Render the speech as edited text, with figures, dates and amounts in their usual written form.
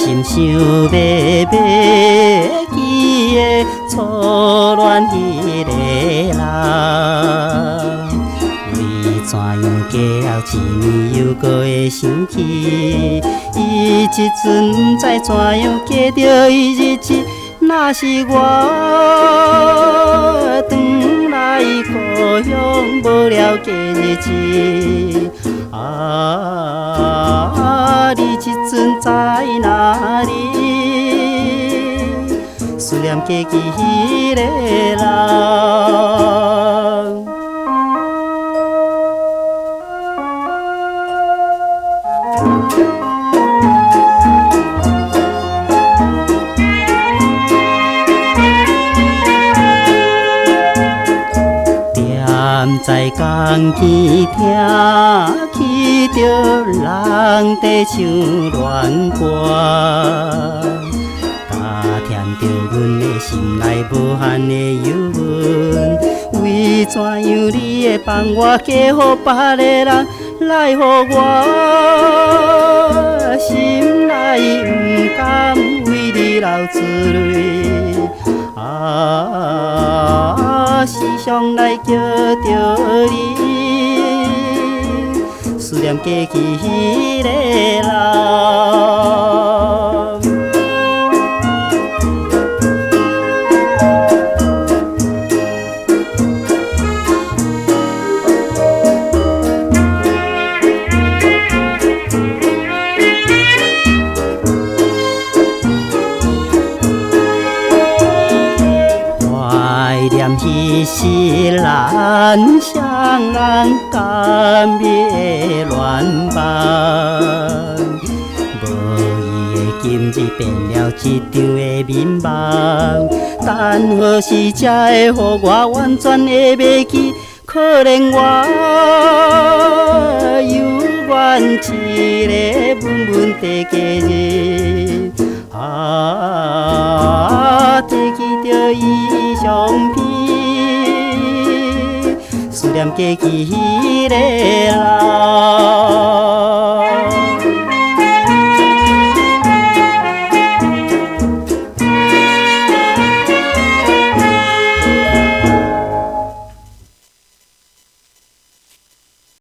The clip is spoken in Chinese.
心想要记的初恋迄个人，为怎样过了一年又过会想起？伊这阵不知怎样过着伊日子，若是我转来故乡无了过日子。啊，你这阵在哪里？思念过去迄个人。在江边听起着人在唱恋歌，加添着阮的心内无限的忧闷。为怎样你会放我嫁予别个人，来予我心内不甘为你流珠泪？啊，时常来叫着你，思念过去迄个人。伊是咱双人甘美的恋梦，无伊的今日变了一场的眠梦。等何时才会予我完全的忘记？可怜我犹原一个闷闷的假日。啊，提起着伊相片。思念过去迄个人。